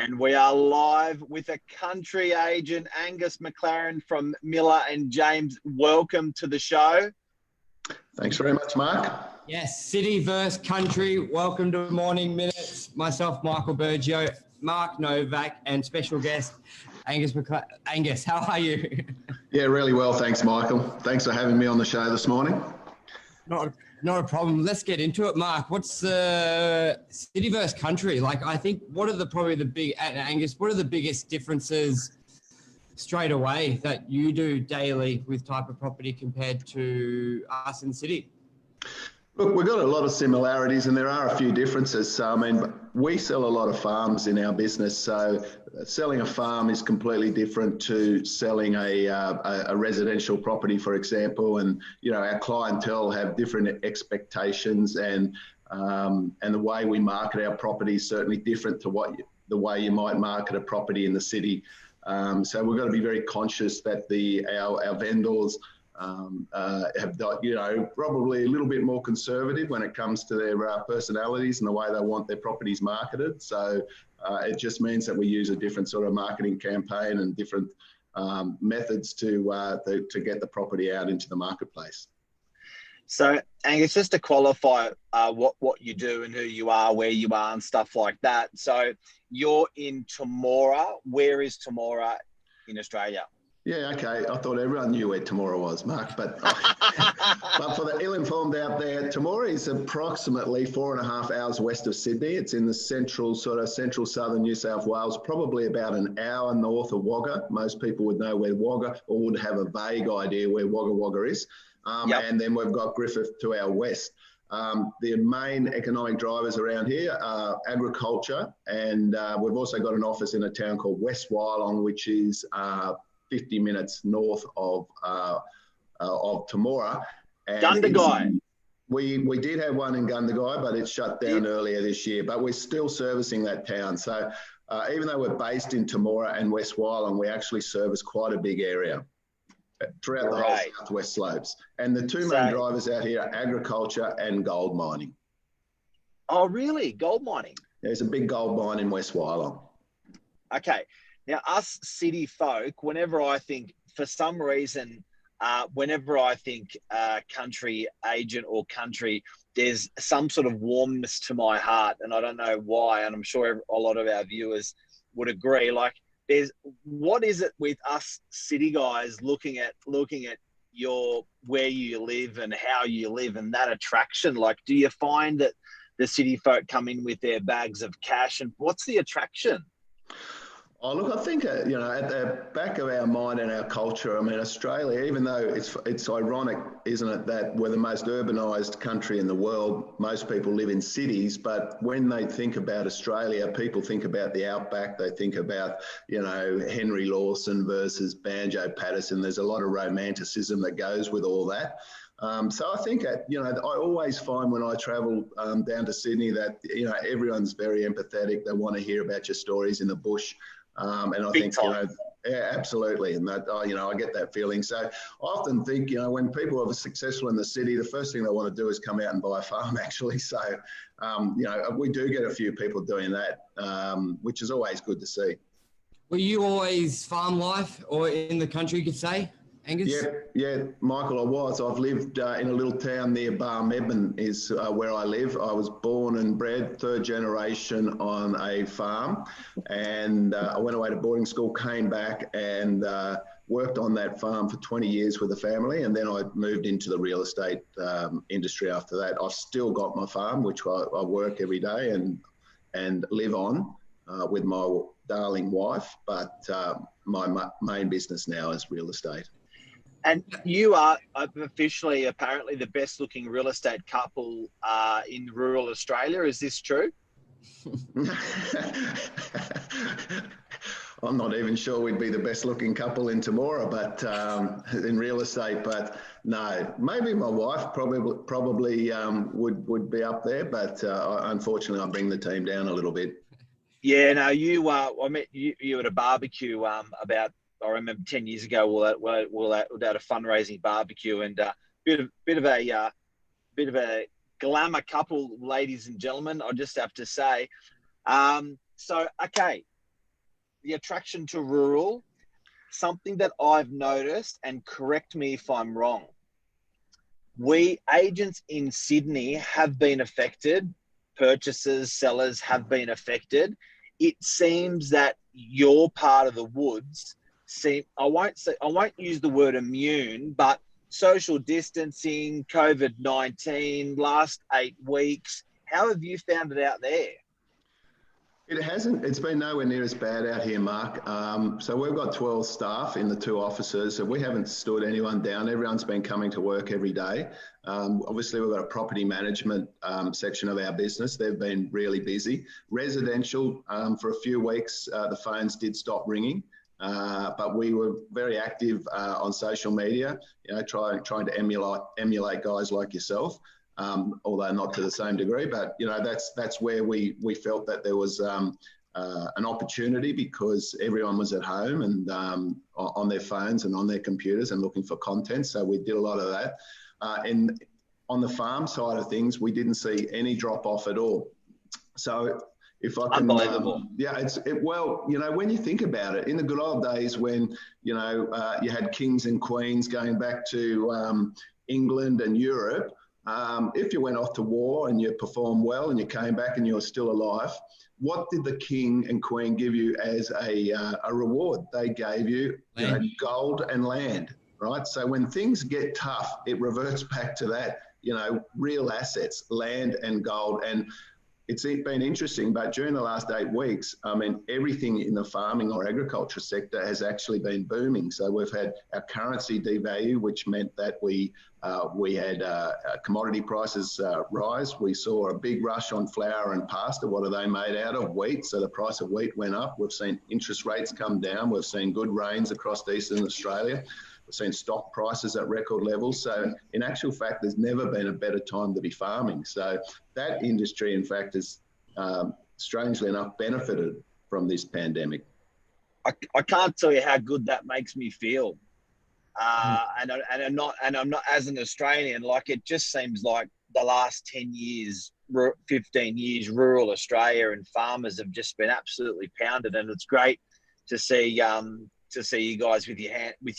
And we are live with a country agent, Angus McLaren from Miller and James. Welcome to the show. Thanks very much, Mark. Yes, city versus country. Welcome to Morning Minutes. Myself, Michael BURGIO, Mark Novak, and special guest, Angus McLaren. Angus, how are you? Yeah, really well. Thanks, Michael. Thanks for having me on the show this morning. Not a problem. Let's get into it, Mark. What's city versus country? Like, I think what are Angus, what are the biggest differences straight away that you do daily with type of property compared to us in the city? Look, we've got a lot of similarities and there are a few differences. So, I mean, we sell a lot of farms in our business. So selling a farm is completely different to selling a residential property, for example. And, you know, our clientele have different expectations and the way we market our property is certainly different to the way you might market a property in the city. So we've got to be very conscious that our vendors have got, you know, probably a little bit more conservative when it comes to their personalities and the way they want their properties marketed. So it just means that we use a different sort of marketing campaign and different methods to get the property out into the marketplace. So, Angus, just to qualify what you do and who you are, where you are and stuff like that. So you're in Temora. Where is Temora in Australia? Yeah, okay. I thought everyone knew where Temora was, Mark, but for the ill-informed out there, Temora is approximately 4.5 hours west of Sydney. It's in the central southern New South Wales, probably about an hour north of Wagga. Most people would know where Wagga, or would have a vague idea where Wagga Wagga is. And then we've got Griffith to our west. The main economic drivers around here are agriculture, and we've also got an office in a town called West Wyalong, which is 50 minutes north of Temora. Gundagai. We did have one in Gundagai, but it shut down earlier this year. But we're still servicing that town. So even though we're based in Temora and West Wyalong, we actually service quite a big area throughout the whole southwest slopes. And the two main drivers out here are agriculture and gold mining. Oh, really? Gold mining? There's a big gold mine in West Wyalong. Okay. Now, us city folk, whenever I think, for some reason, whenever I think country agent or country, there's some sort of warmness to my heart, and I don't know why, and I'm sure a lot of our viewers would agree. Like, what is it with us city guys looking at where you live and how you live and that attraction? Like, do you find that the city folk come in with their bags of cash, and what's the attraction? Oh, look, I think, you know, at the back of our mind and our culture, I mean, Australia, even though it's ironic, isn't it, that we're the most urbanised country in the world, most people live in cities, but when they think about Australia, people think about the outback, they think about, you know, Henry Lawson versus Banjo Patterson. There's a lot of romanticism that goes with all that. So I think, you know, I always find when I travel down to Sydney that, you know, everyone's very empathetic. They want to hear about your stories in the bush. And I think, you know, yeah, absolutely. And that, you know, I get that feeling. So I often think, you know, when people are successful in the city, the first thing they want to do is come out and buy a farm, actually. So, you know, we do get a few people doing that, which is always good to see. Were you always farm life or in the country, you could say, Angus? Yeah, Michael, I was. I've lived in a little town near Barmedman is where I live. I was born and bred, third generation on a farm. And I went away to boarding school, came back and worked on that farm for 20 years with the family. And then I moved into the real estate industry after that. I've still got my farm, which I work every day and live on with my darling wife. But my main business now is real estate. And you are officially, apparently, the best-looking real estate couple in rural Australia. Is this true? I'm not even sure we'd be the best-looking couple in Temora, but in real estate. But no, maybe my wife probably would be up there. But unfortunately, I bring the team down a little bit. Yeah, no, I met you at a barbecue about. I remember 10 years ago, we had a fundraising barbecue and bit of a glamour couple, ladies and gentlemen. I just have to say. So, okay, the attraction to rural, something that I've noticed, and correct me if I'm wrong, we agents in Sydney have been affected. Purchasers, sellers have been affected. It seems that your part of the woods I won't use the word immune, but social distancing, COVID-19, last 8 weeks. How have you found it out there? It hasn't. It's been nowhere near as bad out here, Mark. So we've got 12 staff in the 2 offices, so we haven't stood anyone down. Everyone's been coming to work every day. Obviously, we've got a property management section of our business. They've been really busy. Residential, for a few weeks, the phones did stop ringing. But we were very active on social media, trying to emulate guys like yourself. Although not to the same degree, but that's where we felt that there was an opportunity, because everyone was at home and on their phones and on their computers and looking for content. So we did a lot of that. And on the farm side of things, we didn't see any drop off at all. So if I can, unbelievable. When you think about it, in the good old days when you had kings and queens going back to England and Europe. If you went off to war and you performed well and you came back and you were still alive, what did the king and queen give you as a reward? They gave you, gold and land, right? So when things get tough, it reverts back to that, real assets, land and gold. And it's been interesting, but during the last 8 weeks, everything in the farming or agriculture sector has actually been booming. So we've had our currency devalue, which meant that we had commodity prices rise. We saw a big rush on flour and pasta. What are they made out of? Wheat. So the price of wheat went up. We've seen interest rates come down. We've seen good rains across Eastern Australia. We've seen stock prices at record levels. So in actual fact, there's never been a better time to be farming. So that industry, in fact, has strangely enough benefited from this pandemic. I can't tell you how good that makes me feel. And I'm not as an Australian, like, it just seems like the last 10 years, 15 years, rural Australia and farmers have just been absolutely pounded. And it's great to see you guys with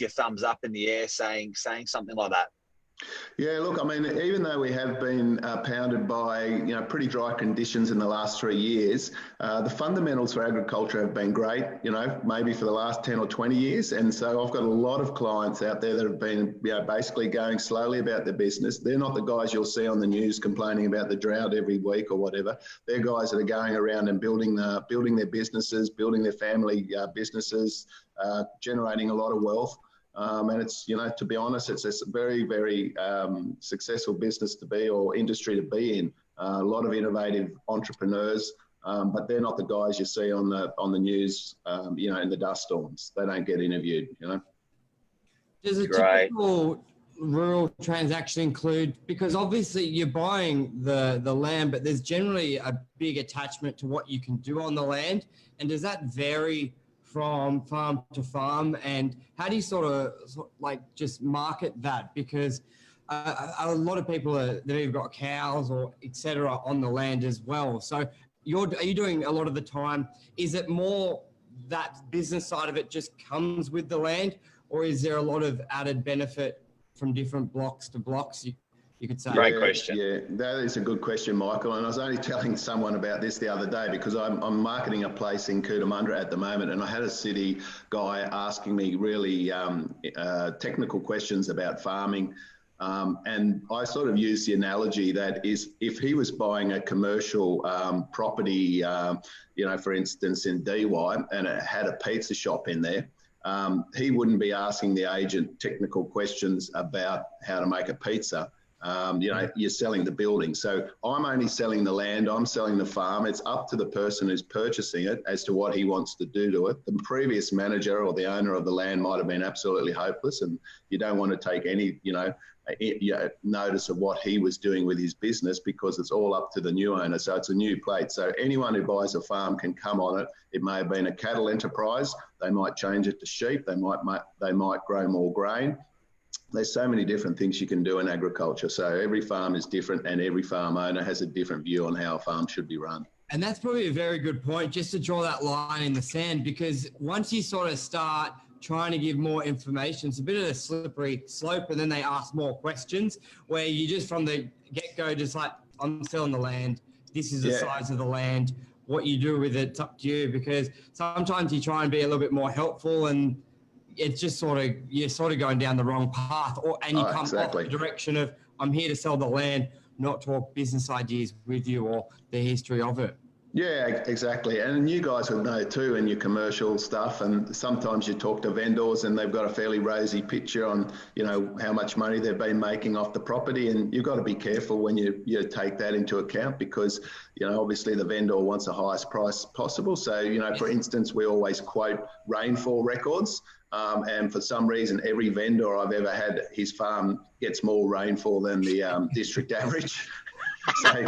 your thumbs up in the air saying something like that. Yeah, look, even though we have been pounded by, pretty dry conditions in the last 3 years, the fundamentals for agriculture have been great, maybe for the last 10 or 20 years. And so I've got a lot of clients out there that have been, basically going slowly about their business. They're not the guys you'll see on the news complaining about the drought every week or whatever. They're guys that are going around and building their businesses, building their family businesses, generating a lot of wealth. And it's, to be honest, it's a very, very successful business to be, or industry to be in. A lot of innovative entrepreneurs, but they're not the guys you see on the news, in the dust storms. They don't get interviewed, Does a typical rural transaction include, because obviously you're buying the land, but there's generally a big attachment to what you can do on the land, and does that vary from farm to farm? And how do you sort of just market that? Because a lot of people they've got cows or etc. on the land as well. So are you doing a lot of the time? Is it more that business side of it just comes with the land, or is there a lot of added benefit from different blocks to blocks? You could say. Great question. Yeah, that is a good question, Michael. And I was only telling someone about this the other day, because I'm marketing a place in Cootamundra at the moment, and I had a city guy asking me really technical questions about farming. And I sort of used the analogy that is, if he was buying a commercial property, for instance, in DY, and it had a pizza shop in there, he wouldn't be asking the agent technical questions about how to make a pizza. You're selling the building. So I'm only selling the land, I'm selling the farm. It's up to the person who's purchasing it as to what he wants to do to it. The previous manager or the owner of the land might have been absolutely hopeless, and you don't want to take any, notice of what he was doing with his business, because it's all up to the new owner. So it's a new plate. So anyone who buys a farm can come on it. It may have been a cattle enterprise. They might change it to sheep. They might grow more grain. There's so many different things you can do in agriculture. So every farm is different, and every farm owner has a different view on how a farm should be run. And that's probably a very good point, just to draw that line in the sand, because once you sort of start trying to give more information, it's a bit of a slippery slope, and then they ask more questions where you just from the get-go just like, I'm selling the land, this is the size of the land, what you do with it, it's up to you, because sometimes you try and be a little bit more helpful and it's just you're sort of going down the wrong path, and you come off the direction of, I'm here to sell the land, not talk business ideas with you or the history of it. Yeah, exactly. And you guys would know too in your commercial stuff, and sometimes you talk to vendors and they've got a fairly rosy picture on, how much money they've been making off the property, and you've got to be careful when you take that into account, because, obviously the vendor wants the highest price possible. So, for instance, we always quote rainfall records. And for some reason, every vendor I've ever had, his farm gets more rainfall than the district average. So,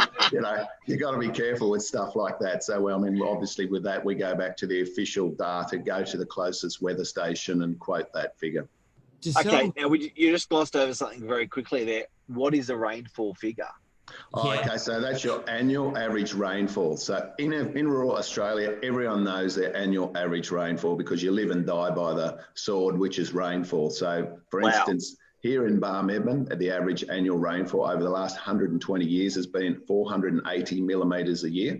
you got to be careful with stuff like that. So, obviously with that, we go back to the official data, go to the closest weather station and quote that figure. Okay, now you just glossed over something very quickly there. What is a rainfall figure? Okay, so that's your annual average rainfall. So in rural Australia, everyone knows their annual average rainfall because you live and die by the sword, which is rainfall. So, for instance, here in Barmedman, the average annual rainfall over the last 120 years has been 480 millimetres a year.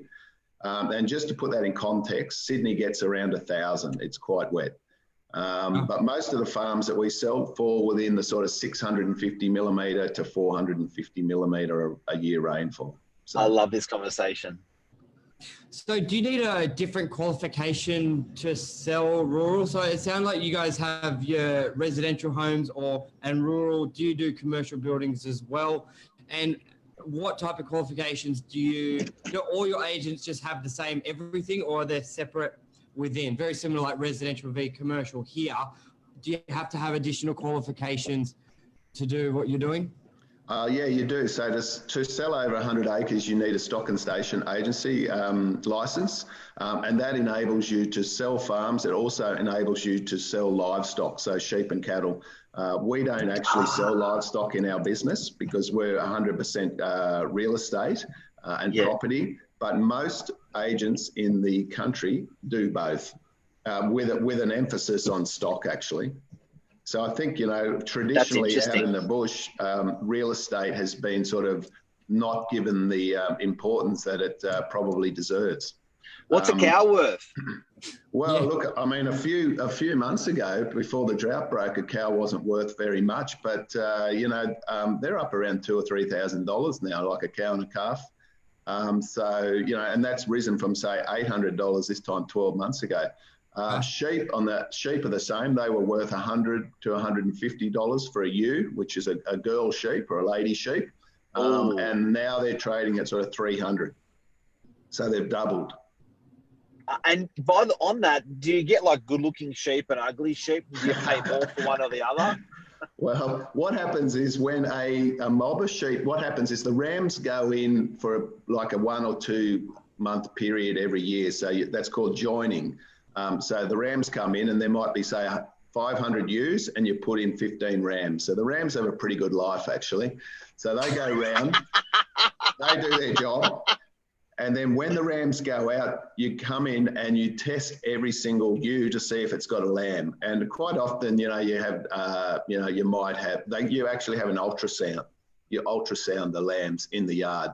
And just to put that in context, Sydney gets around 1,000. It's quite wet. But most of the farms that we sell fall within the sort of 650 millimetre to 450 millimetre a year rainfall. So, I love this conversation. So do you need a different qualification to sell rural? So it sounds like you guys have your residential homes and rural. Do you do commercial buildings as well? And what type of qualifications do all your agents just have the same everything, or are they separate within? Very similar like residential v commercial here. Do you have to have additional qualifications to do what you're doing? Yeah, you do. So to sell over 100 acres, you need a stock and station agency licence, and that enables you to sell farms. It also enables you to sell livestock, so sheep and cattle. We don't actually sell livestock in our business because we're 100% real estate and property, but most agents in the country do both, with an emphasis on stock, actually. So I think, traditionally out in the bush, real estate has been sort of not given the importance that it probably deserves. What's a cow worth? Well, look, a few months ago, before the drought broke, a cow wasn't worth very much, but they're up around $2,000 or $3,000 now, like a cow and a calf. And that's risen from say $800 this time 12 months ago. Sheep are the same. They were worth $100 to $150 for a ewe, which is a girl sheep or a lady sheep. And now they're trading at sort of $300. So they've doubled. And on that, do you get like good looking sheep and ugly sheep? Do you pay more for one or the other? Well, what happens is when a mob of sheep, what happens is the rams go in for like a 1 or 2 month period every year. So that's called joining. So the rams come in and there might be, say, 500 ewes and you put in 15 rams. So the rams have a pretty good life, actually. So they go round, they do their job. And then when the rams go out, you come in and you test every single ewe to see if it's got a lamb. And quite often, you might have, you actually have an ultrasound. You ultrasound the lambs in the yard.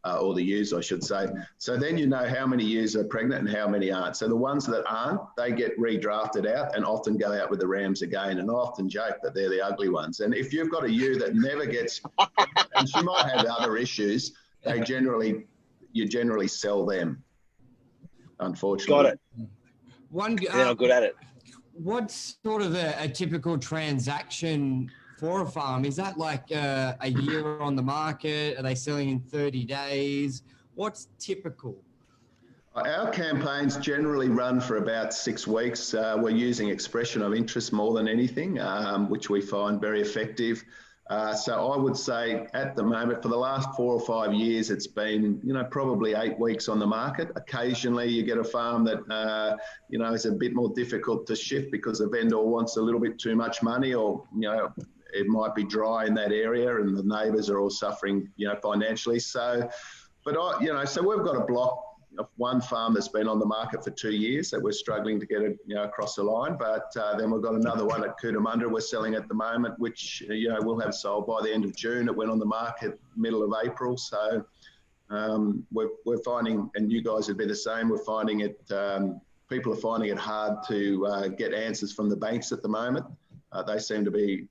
Or the ewes, I should say. So then you know how many ewes are pregnant and how many aren't. So the ones that aren't, they get redrafted out and often go out with the rams again. And I often joke that they're the ugly ones. And if you've got a ewe that never gets, and she might have other issues, you generally sell them, unfortunately. Got it. They're not good at it. What's sort of a typical transaction for a farm? Is that like a year on the market? Are they selling in 30 days? What's typical? Our campaigns generally run for about 6 weeks. We're using expression of interest more than anything, which we find very effective. So I would say at the moment, for the last 4 or 5 years, it's been, probably 8 weeks on the market. Occasionally you get a farm that, is a bit more difficult to shift because the vendor wants a little bit too much money, or, it might be dry in that area and the neighbours are all suffering, financially. So, but so we've got a block one farm that's been on the market for 2 years that we're struggling to get it, across the line. But then we've got another one at Cootamundra we're selling at the moment, which, we'll have sold by the end of June. It went on the market middle of April. So we're finding, and you guys would be the same, we're finding it, people are finding it hard to get answers from the banks at the moment. They seem to be,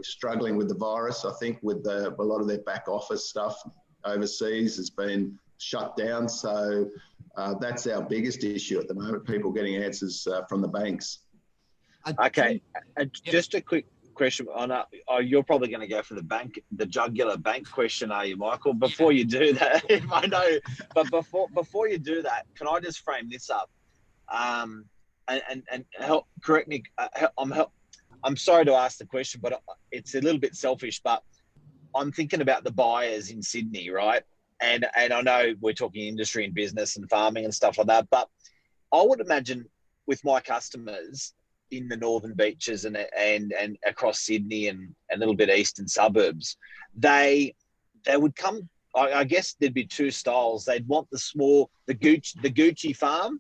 struggling with the virus. I think with a lot of their back office stuff overseas has been shut down. So that's our biggest issue at the moment, people getting answers from the banks. Okay. Just a quick question on you're probably going to go for the jugular bank question, are you, Michael? Before you do that, I know, but before you do that, can I just frame this up? And help correct me. I'm sorry to ask the question, but it's a little bit selfish, but I'm thinking about the buyers in Sydney, right? And I know we're talking industry and business and farming and stuff like that, but I would imagine with my customers in the northern beaches and across Sydney and a little bit eastern suburbs, they would come. I guess there'd be two styles. They'd want the Gucci farm,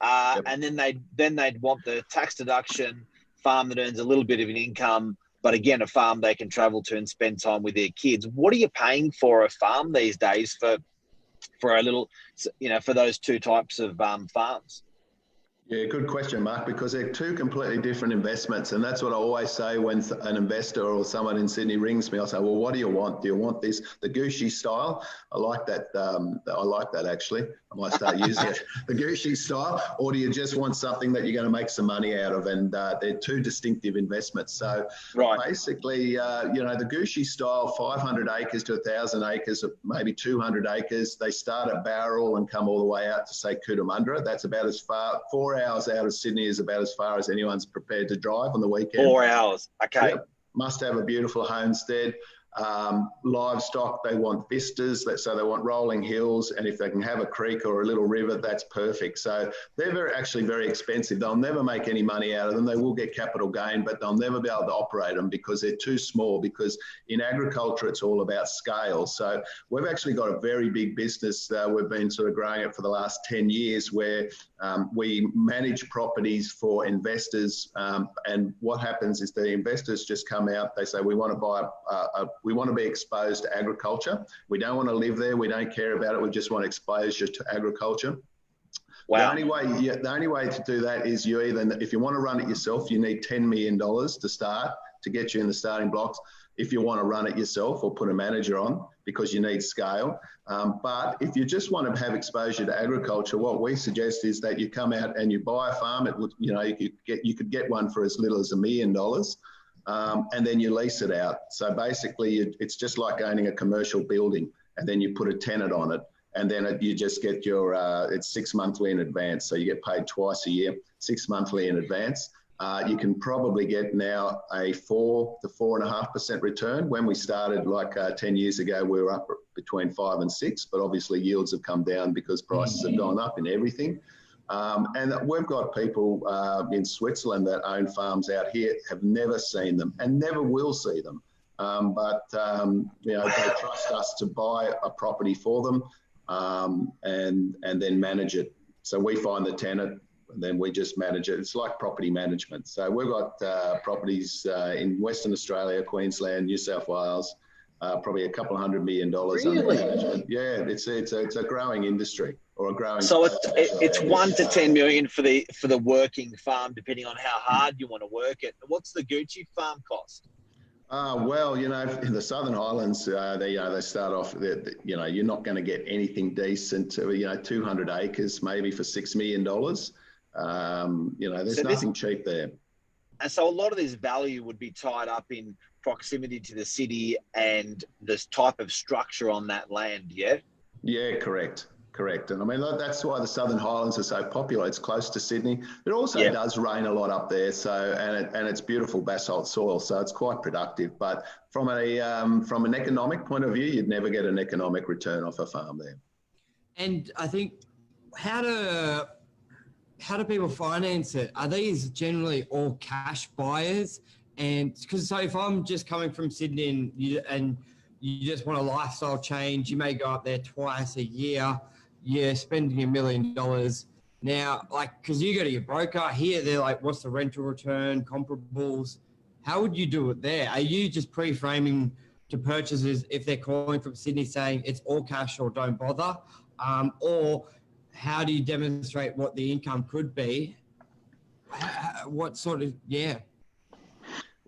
and then they'd want the tax deduction farm that earns a little bit of an income, but again, a farm they can travel to and spend time with their kids. What are you paying for a farm these days for a little, for those two types of farms? Yeah, good question, Mark, because they're two completely different investments. And that's what I always say when an investor or someone in Sydney rings me. I'll say, well, what do you want? Do you want the Gucci style? I like that. I like that, actually. I might start using it, the Gucci style. Or do you just want something that you're going to make some money out of? And they're two distinctive investments. So basically, the Gucci style, 500 acres to 1,000 acres, maybe 200 acres, they start at Bowral and come all the way out to, say, Cootamundra. That's about as far, 4 hours out of Sydney is about as far as anyone's prepared to drive on the weekend. 4 hours, okay. Yep. Must have a beautiful homestead. Livestock, they want vistas, so they want rolling hills, and if they can have a creek or a little river, that's perfect. So they're actually very expensive. They'll never make any money out of them. They will get capital gain, but they'll never be able to operate them because they're too small, because in agriculture, it's all about scale. So we've actually got a very big business. We've been sort of growing it for the last 10 years where we manage properties for investors. And what happens is the investors just come out, they say, we want to buy we want to be exposed to agriculture. We don't want to live there. We don't care about it. We just want exposure to agriculture. Wow. The only way to do that is if you want to run it yourself, you need $10 million to start, to get you in the starting blocks. If you want to run it yourself or put a manager on, because you need scale. But if you just want to have exposure to agriculture, what we suggest is that you come out and you buy a farm. You could get one for as little as $1 million. And then you lease it out. So basically, it's just like owning a commercial building, and then you put a tenant on it, and then you just get your, it's 6 monthly in advance. So you get paid twice a year, 6 monthly in advance. You can probably get now a 4 to 4.5% return. When we started 10 years ago, we were up between 5 and 6, but obviously yields have come down because prices have gone up in everything. And we've got people in Switzerland that own farms out here, have never seen them and never will see them. But they trust us to buy a property for them and then manage it. So we find the tenant and then we just manage it. It's like property management. So we've got properties in Western Australia, Queensland, New South Wales, probably a couple $100 million under management. Yeah, it's a growing industry. Or a growing. So it's 1 to 10 million for the working farm, depending on how hard you want to work it. What's the Gucci farm cost? Well, in the Southern Highlands, they start off. You're not going to get anything decent. 200 acres maybe for $6 million. There's nothing cheap there. And so a lot of this value would be tied up in proximity to the city and this type of structure on that land. Yeah. Yeah, correct. And I mean, that's why the Southern Highlands are so popular. It's close to Sydney. It also does rain a lot up there. So, and it's beautiful basalt soil. So it's quite productive. But from an economic point of view, you'd never get an economic return off a farm there. And I think, how do people finance it? Are these generally all cash buyers? And because if I'm just coming from Sydney and you just want a lifestyle change, you may go up there twice a year. you're spending $1 million now, like, because you go to your broker here, they're like, what's the rental return, comparables? How would you do it there? Are you just pre-framing to purchasers if they're calling from Sydney saying it's all cash or don't bother? Or how do you demonstrate what the income could be? What sort of, yeah.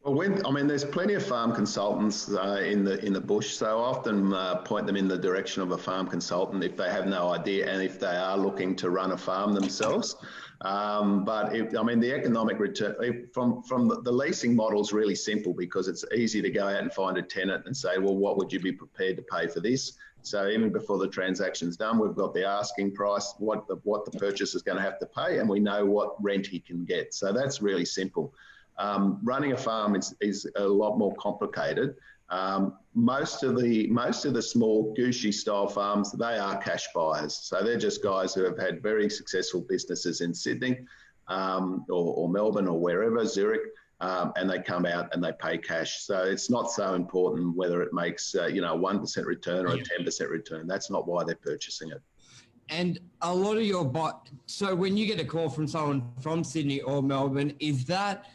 Well, there's plenty of farm consultants in the bush, so I often point them in the direction of a farm consultant if they have no idea and if they are looking to run a farm themselves. The economic return from the leasing model is really simple because it's easy to go out and find a tenant and say, well, what would you be prepared to pay for this? So even before the transaction's done, we've got the asking price, what the purchaser is going to have to pay, and we know what rent he can get. So that's really simple. Running a farm is a lot more complicated. Most of the small Gushy style farms, they are cash buyers. So they're just guys who have had very successful businesses in Sydney or Melbourne or wherever, Zurich, and they come out and they pay cash. So it's not so important whether it makes a 1% return or a 10% return. That's not why they're purchasing it. And a lot of so when you get a call from someone from Sydney or Melbourne, is that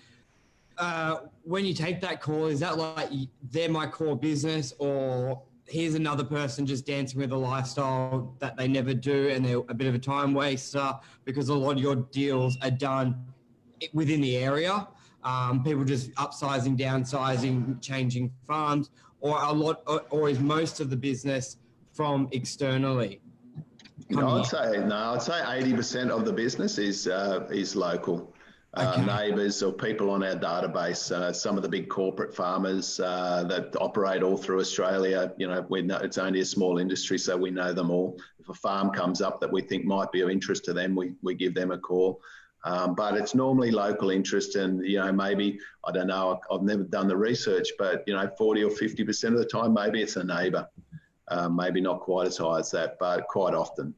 when you take that call, is that like they're my core business, or here's another person just dancing with a lifestyle that they never do and they're a bit of a time waster because a lot of your deals are done within the area? People just upsizing, downsizing, changing farms, or is most of the business from externally? I'd say 80% of the business is local. Okay. Neighbours or people on our database, some of the big corporate farmers that operate all through Australia. We know it's only a small industry, so we know them all. If a farm comes up that we think might be of interest to them, we give them a call. But it's normally local interest, and maybe, I don't know, I've never done the research, but 40 or 50% of the time, maybe it's a neighbour. Maybe not quite as high as that, but quite often.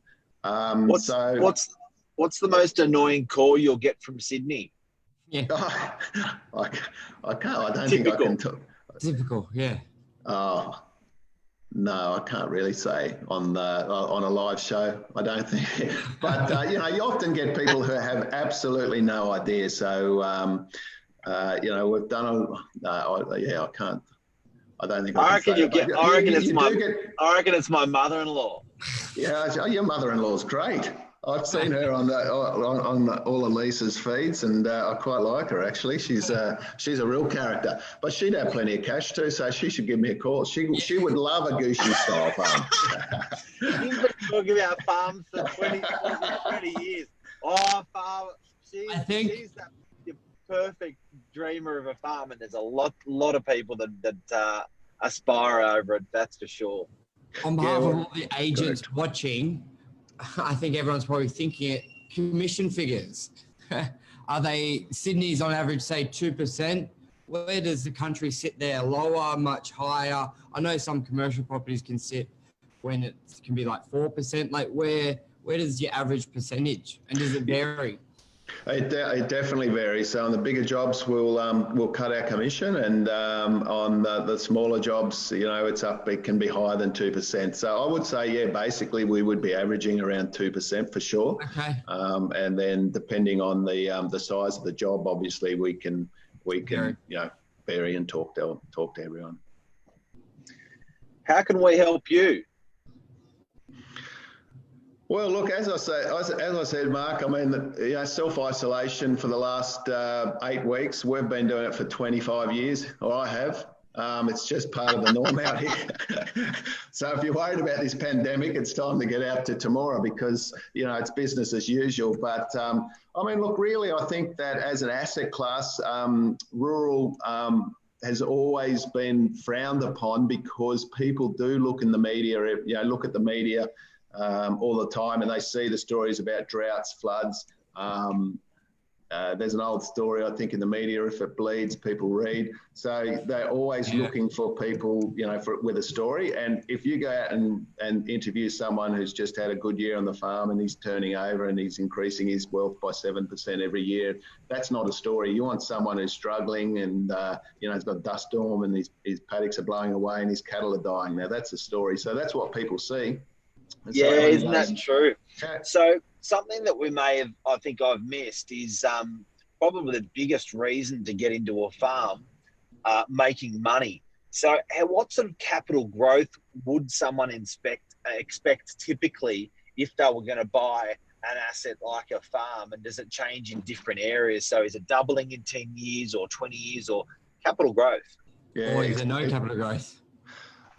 What's the most annoying call you'll get from Sydney? Yeah. I can't. I don't Typical. think I can talk. Typical, yeah. Oh, no, I can't really say on a live show. I don't think. But you often get people who have absolutely no idea. So we've done I can't. I don't think. I reckon it's my mother-in-law. Yeah, your mother-in-law's great. I've seen her on all of Lisa's feeds, and I quite like her actually. She's a real character, but she'd have plenty of cash too, so she should give me a call. She would love a Gushy style farm. She's been talking about farms for 20 years. Oh, farm! She's that perfect dreamer of a farm, and there's a lot of people that aspire over it. That's for sure. On behalf of all the agents watching, I think everyone's probably thinking it. Commission figures. Are they, Sydney's on average, say 2%? Where does the country sit there? Lower, much higher? I know some commercial properties can sit when it can be like 4%. Like where does your average percentage, and does it vary? It definitely varies. So on the bigger jobs, we'll cut our commission, and on the smaller jobs, it can be higher than 2%. So I would say, basically we would be averaging around 2% for sure. Okay. And then depending on the size of the job, obviously we can vary and talk to everyone. How can we help you? Well, look, as I said, Mark, self-isolation for the last 8 weeks. We've been doing it for 25 years, or I have. It's just part of the norm out here. So if you're worried about this pandemic, it's time to get out to tomorrow because, it's business as usual. But, look, really, I think that as an asset class, rural has always been frowned upon because people do look in the media, look at the media all the time, and they see the stories about droughts, floods. There's an old story, I think, in the media, if it bleeds, people read. So they're always looking for people, with a story. And if you go out and interview someone who's just had a good year on the farm and he's turning over and he's increasing his wealth by 7% every year, that's not a story. You want someone who's struggling and, he's got a dust storm and his paddocks are blowing away and his cattle are dying. Now, that's a story. So that's what people see. And Yeah, so everyone isn't that goes, true? yeah, So something that we may have, I think I've missed is probably the biggest reason to get into a farm, making money. So what sort of capital growth would someone expect typically if they were going to buy an asset like a farm? And does it change in different areas? So is it doubling in 10 years or 20 years, or capital growth? yeah, Or is there no capital growth?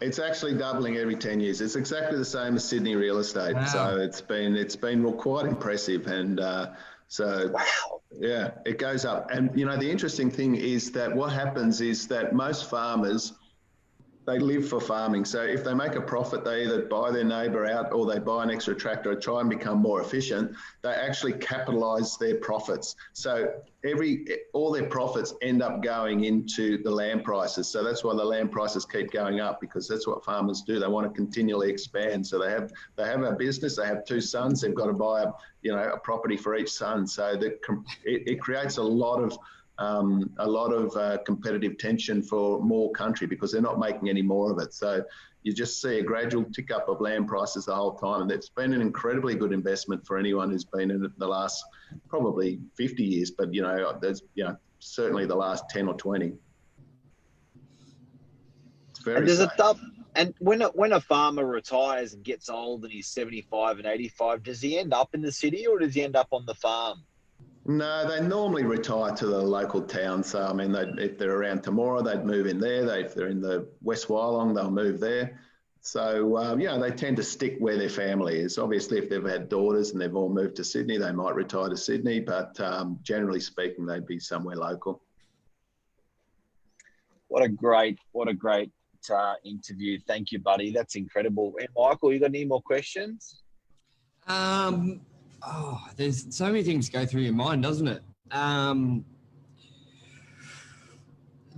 it's actually doubling every 10 years. It's exactly the same as Sydney real estate. Wow. So it's been quite impressive. And so, Wow. yeah, it goes up. And, the interesting thing is that what happens is that most farmers, they live for farming. So if they make a profit, they either buy their neighbour out or they buy an extra tractor or try and become more efficient. They actually capitalise their profits. So all their profits end up going into the land prices. So that's why the land prices keep going up, because that's what farmers do. They want to continually expand. So they have a business. They have two sons. They've got to buy a property for each son. So it creates a lot of competitive tension for more country, because they're not making any more of it. So you just see a gradual tick up of land prices the whole time. And it's been an incredibly good investment for anyone who's been in it the last probably 50 years, but, there's, certainly the last 10 or 20. It's very And there's safe. and when a farmer retires and gets old and he's 75 and 85, does he end up in the city or does he end up on the farm? No, they normally retire to the local town. So, I mean, if they're around tomorrow, they'd move in there. If they're in the West Wyalong, they'll move there. So, they tend to stick where their family is. Obviously, if they've had daughters and they've all moved to Sydney, they might retire to Sydney. But generally speaking, they'd be somewhere local. What a great interview. Thank you, buddy. That's incredible. And Michael, you got any more questions? There's so many things go through your mind, doesn't it?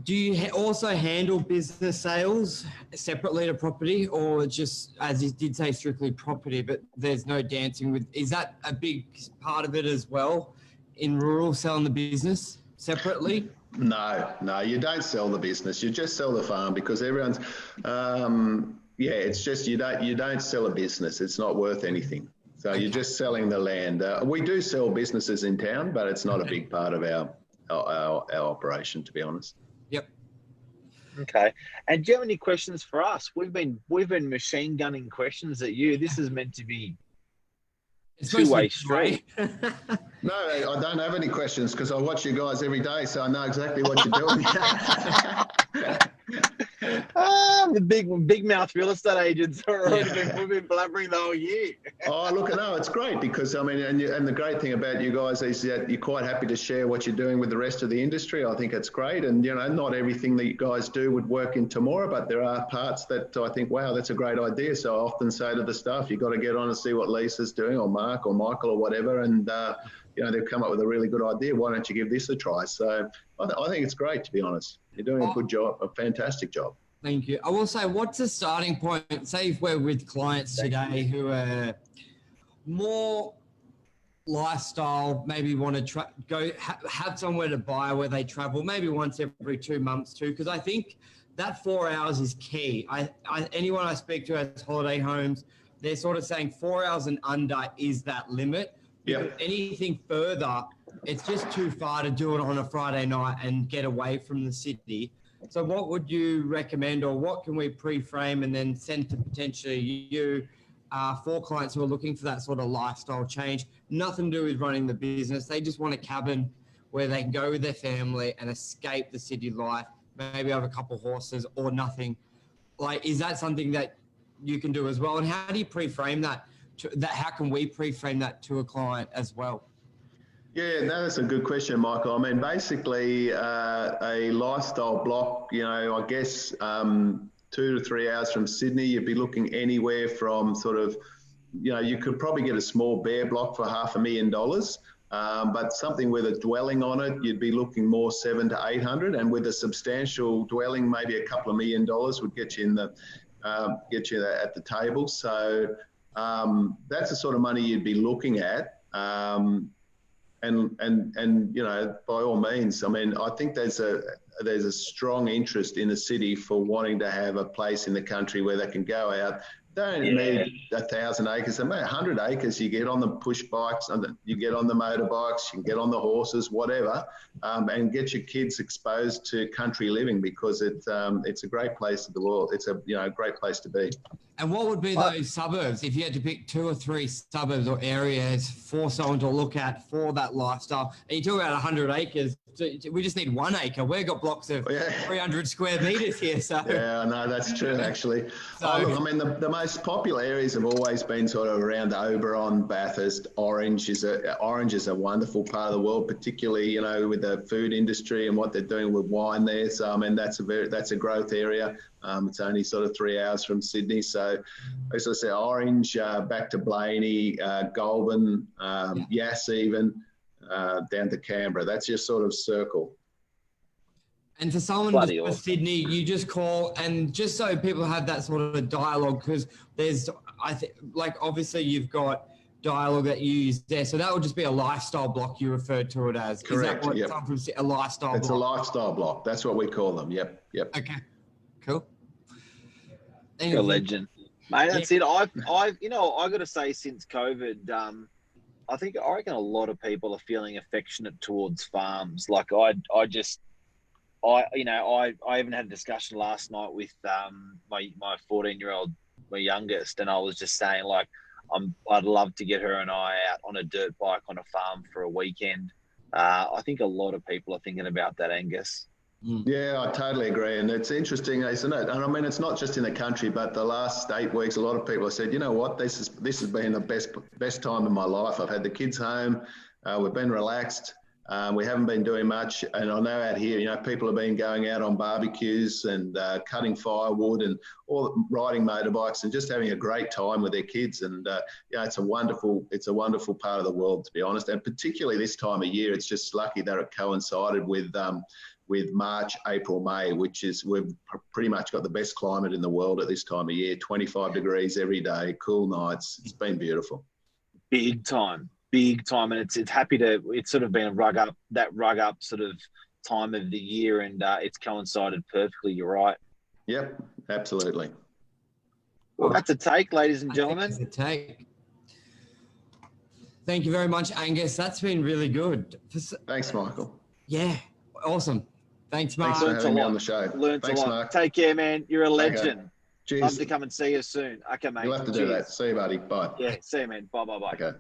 Do you also handle business sales separately to property, or just, as you did say, strictly property, but there's no dancing with? Is that a big part of it as well in rural, selling the business separately? No, you don't sell the business. You just sell the farm, because everyone's, it's just you don't sell a business. It's not worth anything. So You're just selling the land. We do sell businesses in town, but it's not a big part of our operation, to be honest. Yep. Okay. And do you have any questions for us? We've been machine gunning questions at you. This is meant to be two-way street. No, I don't have any questions, because I watch you guys every day, so I know exactly what you're doing. The big mouth real estate agents we've been blabbering the whole year. Oh, look, no, it's great, because I mean, and the great thing about you guys is that you're quite happy to share what you're doing with the rest of the industry. I think it's great, and not everything that you guys do would work in Temora, but there are parts that I think, wow, that's a great idea. So I often say to the staff, you've got to get on and see what Lisa's doing, or Mark, or Michael, or whatever, and they've come up with a really good idea. Why don't you give this a try? So I think it's great, to be honest. You're doing a good job, a fantastic job. Thank you. I will say, what's the starting point? Say if we're with clients today who are more lifestyle, maybe want to go have somewhere to buy where they travel, maybe once every 2 months too, because I think that 4 hours is key. Anyone I speak to has holiday homes, they're sort of saying 4 hours and under is that limit. Yeah. Anything further, it's just too far to do it on a Friday night and get away from the city. So what would you recommend, or what can we pre-frame and then send to potentially you for clients who are looking for that sort of lifestyle change? Nothing to do with running the business. They just want a cabin where they can go with their family and escape the city life, maybe have a couple horses or nothing. Like, is that something that you can do as well? And how do you pre-frame that? How can we pre-frame that to a client as well? Yeah, no, that's a good question, Michael. I mean, basically, a lifestyle block, I guess 2 to 3 hours from Sydney, you'd be looking anywhere from sort of, you could probably get a small bare block for $500,000, but something with a dwelling on it, you'd be looking more 700 to 800, and with a substantial dwelling, maybe a couple of $1 million would get you at the table. So that's the sort of money you'd be looking at. And by all means, I mean, I think there's a strong interest in the city for wanting to have a place in the country where they can go out, don't need 1,000 acres. About 100 acres, you get on the push bikes, and you get on the motorbikes, you can get on the horses, whatever, and get your kids exposed to country living, because it's a great place in the world. It's a great place to be. And what would be those suburbs if you had to pick 2 or 3 suburbs or areas for someone to look at for that lifestyle? And you talk about 100 acres. We just need 1 acre. We've got blocks of 300 square metres here. So yeah, no, that's true actually. Look, I mean, the most popular areas have always been sort of around Oberon, Bathurst. Orange is a wonderful part of the world, particularly with the food industry and what they're doing with wine there. So I mean, that's a growth area. It's only sort of 3 hours from Sydney. So, as I say, Orange, back to Blaney, Goulburn, Yass even, down to Canberra. That's your sort of circle. And for someone for Sydney, you just call, and just so people have that sort of dialogue, because there's, obviously you've got dialogue that you use there. So that would just be a lifestyle block you referred to it as. Correct. Is that what a lifestyle block? It's a lifestyle block. That's what we call them. Yep. Okay. Cool. You're a legend, mate. That's it. I got to say, since COVID, I reckon a lot of people are feeling affectionate towards farms. Like I even had a discussion last night with my 14-year-old, my youngest, and I was just saying, like, I'd love to get her and I out on a dirt bike on a farm for a weekend. I think a lot of people are thinking about that, Angus. Yeah, I totally agree. And it's interesting, isn't it? And I mean, it's not just in the country, but the last 8 weeks, a lot of people have said, you know what, this has been the best time of my life. I've had the kids home. We've been relaxed. We haven't been doing much. And I know out here, people have been going out on barbecues and cutting firewood and riding motorbikes and just having a great time with their kids. And it's a wonderful part of the world, to be honest. And particularly this time of year, it's just lucky that it coincided with March, April, May, we've pretty much got the best climate in the world at this time of year. 25 degrees every day, cool nights. It's been beautiful. Big time. And it's sort of been a rug up sort of time of the year, and it's coincided perfectly. You're right. Yep, absolutely. Well, that's a take, ladies and gentlemen. That's a take. Thank you very much, Angus. That's been really good. Thanks, Michael. Yeah, awesome. Thanks, Mark. Thanks for having me on the show. Thanks a lot. Mark. Take care, man. You're a legend. Okay. Cheers. Love to come and see you soon. Okay, mate. You'll have to do that. See you, buddy. Bye. Yeah, see you, man. Bye. Okay.